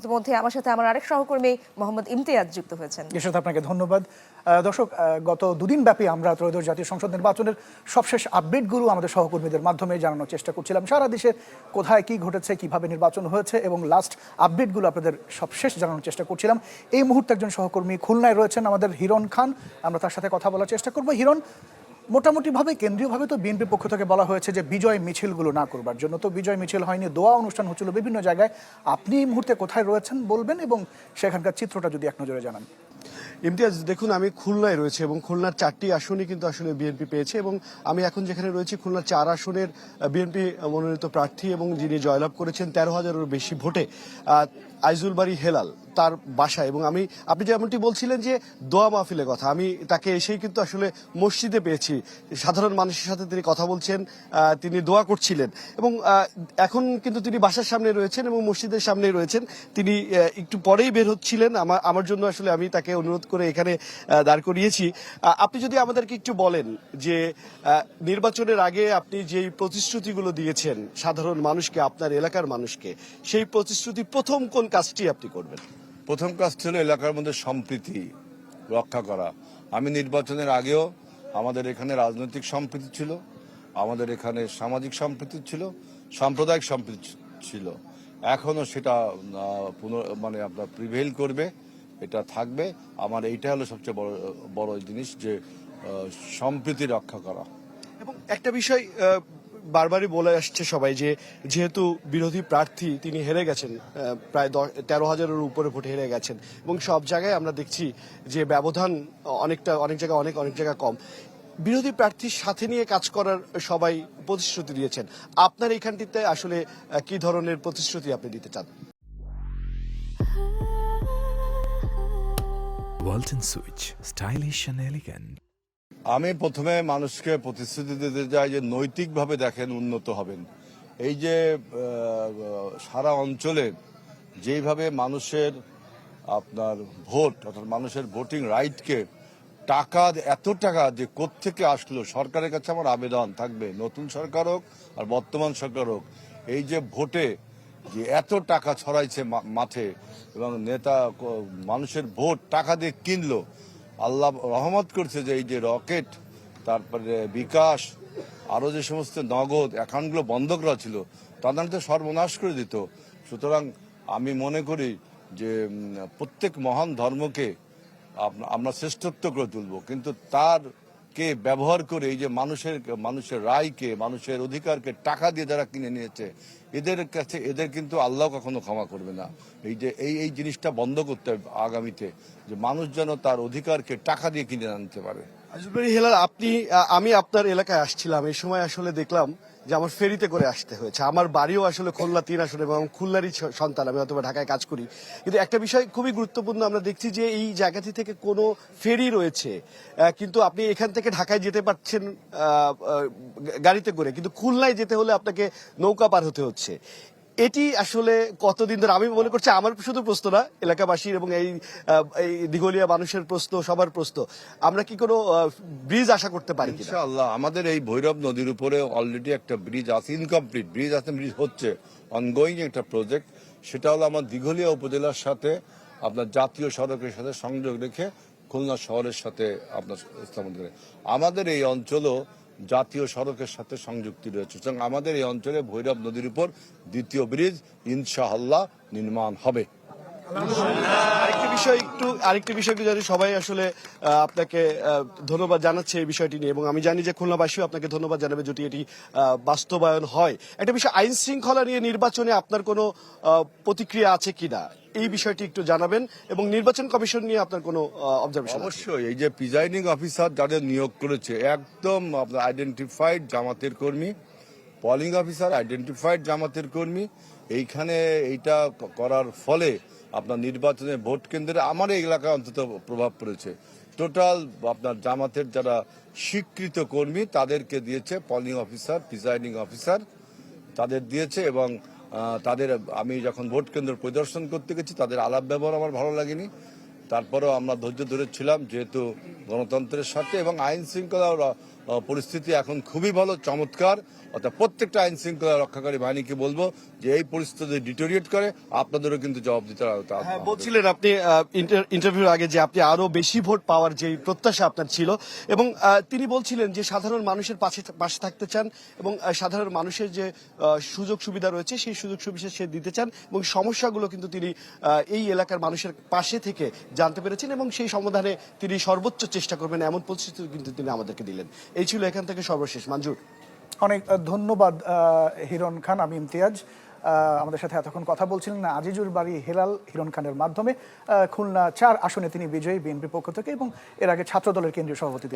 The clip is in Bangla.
ইতিমধ্যে আমার সাথে আমার আরেক সহকর্মী মোহাম্মদ ইমতিয়াজ যুক্ত হয়েছেন। এর সাথে আপনাকে ধন্যবাদ। দর্শক, গত দুদিন ব্যাপী আমরা ত্রয়োদশ জাতীয় সংসদ নির্বাচনের সবশেষ আপডেটগুলো আমাদের সহকর্মীদের মাধ্যমে জানানোর চেষ্টা করছিলাম। সারা দেশে কোথায় কি ঘটেছে, কিভাবে নির্বাচন হয়েছে এবং লাস্ট আপডেটগুলো আপনাদের সবশেষ জানানোর চেষ্টা করছিলাম। এই মুহূর্তে একজন সহকর্মী খুলনায় রয়েছেন, আমাদের হিরণ খান। আমরা তার সাথে কথা বলার চেষ্টা করবো। হিরণ, মোটামুটিভাবে কেন্দ্রীয়ভাবে তো বিএনপির পক্ষ থেকে বলা হয়েছে যে বিজয় মিছিলগুলো না করবার জন্য, তো বিজয় মিছিল হয়নি, দোয়া অনুষ্ঠান হচ্ছিল বিভিন্ন জায়গায়। আপনি এই মুহূর্তে কোথায় রয়েছেন বলবেন এবং সেখানকার চিত্রটা যদি এক নজরে জানান। ইমতিয়াজ, দেখুন, আমি খুলনায় রয়েছে এবং খুলনার 4টি আসনই কিন্তু আসলে বিএনপি পেয়েছে এবং আমি এখন যেখানে রয়েছি খুলনার 4 আসনের বিএনপি মনোনীত প্রার্থী এবং যিনি জয়লাভ করেছেন 13,000-এরও বেশি ভোটে, আইজুল বাড়ি হেলাল, তার বাসায়। এবং আপনি যেমনটি বলছিলেন যে দোয়া মাহফিলের কথা, আমি তাকে এসেই কিন্তু আসলে মসজিদে পেয়েছি। সাধারণ মানুষের সাথে তিনি কথা বলছেন, তিনি দোয়া করছিলেন এবং এখন কিন্তু তিনি বাসার সামনে রয়েছেন এবং মসজিদের সামনে রয়েছেন। তিনি একটু পরেই বের হচ্ছিলেন আমার জন্য, আসলে আমি তাকে অনুরোধ করে এখানে দাঁড় করিয়েছি। আপনি যদি আমাদেরকে একটু বলেন যে নির্বাচনের আগে আপনি যেই প্রতিশ্রুতিগুলো দিয়েছেন সাধারণ মানুষকে, আপনার এলাকার মানুষকে, সেই প্রতিশ্রুতি প্রথম কোন কাজটি আপনি করবেন? প্রথম কাজ ছিল এলাকার মধ্যে সম্প্রীতি রক্ষা করা। আমি নির্বাচনের আগেও আমাদের এখানে রাজনৈতিক সম্প্রীতি ছিল, আমাদের এখানে সামাজিক সম্প্রীতি ছিল, সাম্প্রদায়িক সম্প্রীতি ছিল। এখনো সেটা আপনার প্রিভেইল করবে, এটা থাকবে। আমার এইটা হলো সবচেয়ে বড় জিনিস, যে সম্প্রীতি রক্ষা করা। এবং একটা বিষয় বারবারই বলে আসছে সবাই, যে যেহেতু বিরোধী প্রার্থী তিনি হেরে গেছেন, প্রায় 13,000-এর উপরে ভোটে হেরে গেছেন এবং সব জায়গায় আমরা দেখছি যে ব্যবধান অনেক জায়গায় কম। বিরোধী প্রার্থীর সাথে নিয়ে কাজ করার সবাই প্রতিশ্রুতি দিয়েছেন। আপনার এইখানটিতে আসলে কি ধরনের প্রতিশ্রুতি আপনি দিতে চান? Walton switch, stylish and elegant. আমি প্রথমে মানুষকে প্রতিশ্রুতি দিতে চাই যে নৈতিকভাবে দেখেন, উন্নত হবেন। এই যে সারা অঞ্চলে যেইভাবে মানুষের আপনার ভোট, অর্থাৎ মানুষের ভোটিং রাইটকে এত টাকা যে কোত্থেকে আসলো, সরকারের কাছে আমার আবেদন থাকবে, নতুন সরকার হোক আর বর্তমান সরকার হোক, এই যে ভোটে যে এত টাকা ছড়াইছে মাঠে এবং নেতা মানুষের ভোট টাকা দিয়ে কিনলো। আল্লাহ রহমত করছে যে এই যে রকেট, তারপরে বিকাশ, আরো যে সমস্ত নগদ অ্যাকাউন্টগুলো বন্ধ করা ছিল, তাদের তো সর্বনাশ করে দিত। সুতরাং আমি মনে করি যে প্রত্যেক মহান ধর্মকে আমরা শ্রেষ্ঠত্ব করে তুলব, কিন্তু তারকে ব্যবহার করে এই যে মানুষের রায়কে, মানুষের অধিকারকে টাকা দিয়ে যারা কিনে নিয়েছে, এদের কিন্তু আল্লাহ কখনো ক্ষমা করবে না। এই যে এই জিনিসটা বন্ধ করতে হবে আগামীতে, যে মানুষ যেন তার অধিকারকে টাকা দিয়ে কিনে আনতে পারে। আইজুল বাড়ি হেলাল, আমি আপনার এলাকায় আসছিলাম, এই সময় আসলে দেখলাম যে আমার ফেরিতে করে আসতে হয়েছে। আমার বাড়িও আসলে খুলনা 3 আসনে এবং খুলনারই সন্তান, আমি অথবা ঢাকায় কাজ করি। কিন্তু একটা বিষয় খুবই গুরুত্বপূর্ণ, আমরা দেখছি যে এই জায়গাটি থেকে কোনো ফেরি রয়েছে, কিন্তু আপনি এখান থেকে ঢাকায় যেতে পারছেন গাড়িতে করে, কিন্তু খুলনায় যেতে হলে আপনাকে নৌকা পার হতে হচ্ছে। এটি আসলে কতদিন ধরে, আমি মনে করছি আমার শুধু প্রশ্ন না, এলাকাবাসীর এবং এই দিঘলিয়া মানুষের প্রশ্ন, সবার প্রশ্ন, আমরা কি কোনো ব্রিজ আশা করতে পারি? ইনশাআল্লাহ আমাদের এই ভৈরব নদীর উপরে অলরেডি একটা ব্রিজ আছে, ইনকমপ্লিট ব্রিজ আছে, ব্রিজ হচ্ছে, অনগোয়িং একটা প্রজেক্ট। সেটা হলো আমার দিঘলিয়া উপজেলার সাথে আপনার জাতীয় সড়কের সাথে সংযোগ রেখে খুলনা শহরের সাথে আপনার স্থাপন করে। আমাদের এই অঞ্চলও জাতীয় সড়কের সাথে সংযুক্তি রয়েছে, সুতরাং আমাদের এই অঞ্চলে ভৈরব নদীর উপর দ্বিতীয় ব্রিজ ইনশাআল্লাহ নির্মাণ হবে। আরেকটি বিষয় একটু জানি, সবাই আসলে আপনাকে ধন্যবাদ জানাচ্ছে এই বিষয়টি নিয়ে, এবং আমি জানি যে খুলনাবাসীও আপনাকে ধন্যবাদ জানাবে যদি এটি বাস্তবায়ন হয়। একটা বিষয়, আইন শৃঙ্খলা নিয়ে নির্বাচনে আপনার কোনো প্রতিক্রিয়া আছে কিনা, এই বিষয়টি একটু জানাবেন, এবং নির্বাচন কমিশন নিয়ে আপনার কোনো অবজারভেশন? অবশ্যই, এই যে প্রিজাইডিং অফিসার যাদের নিয়োগ করেছে একদম আপনার আইডেন্টিফাইড জামাতের কর্মী, পোলিং অফিসার আইডেন্টিফাইড জামাতের কর্মী। এইখানে এইটা করার ফলে আপনার নির্বাচনে ভোট কেন্দ্রে আমার এই এলাকায় অন্তত প্রভাব পড়েছে। টোটাল আপনার জামাতের যারা স্বীকৃত কর্মী তাদেরকে দিয়েছে পোলিং অফিসার, প্রিজাইডিং অফিসার তাদের দিয়েছে, এবং তাদের আমি যখন ভোট কেন্দ্র পরিদর্শন করতে গেছি তাদের আলাপ ব্যবহার আমার ভালো লাগেনি। তারপরেও আমরা ধৈর্য ধরেছিলাম, যেহেতু গণতন্ত্রের সাথে এবং আইন শৃঙ্খলা পরিস্থিতি এখন খুবই ভালো, চমৎকার। অর্থাৎ প্রত্যেকটা আইন শৃঙ্খলা রক্ষাকারী বাহিনীকে বলবো যে এই পরিস্থিতি ডিটোরিয়েট করে আপনাদেরও কিন্তু জবাব দিতে হবে। হ্যাঁ, বলছিলেন আপনি ইন্টারভিউর আগে যে আপনি আরো বেশি ভোট পাওয়ার যে প্রত্যাশা আপনার ছিল, এবং তিনি বলছিলেন যে সাধারণ মানুষের পাশে থাকতে চান এবং সাধারণ মানুষের যে সুযোগ সুবিধা রয়েছে সেই সুযোগ সুবিধা সে দিতে চান, এবং সমস্যাগুলো কিন্তু তিনি এই এলাকার মানুষের পাশে থেকে জানতে পেরেছেন এবং সেই সমাধানে তিনি সর্বোচ্চ চেষ্টা করবেন, এমন প্রতিশ্রুতি কিন্তু তিনি আমাদেরকে দিলেন। এই ছিল এখান থেকে সর্বশেষ। মঞ্জুর, অনেক ধন্যবাদ হিরণ খান। আমি ইমতিয়াজ। আমাদের সাথে এতক্ষণ কথা বলছিলেন আজিজুর বাড়ি হেলাল হিরণ খানের মাধ্যমে। খুলনা 4 আসনে তিনি বিজয়ী বিএনপির পক্ষ থেকে, এবং এর আগে ছাত্রদলের কেন্দ্রীয় সভাপতি।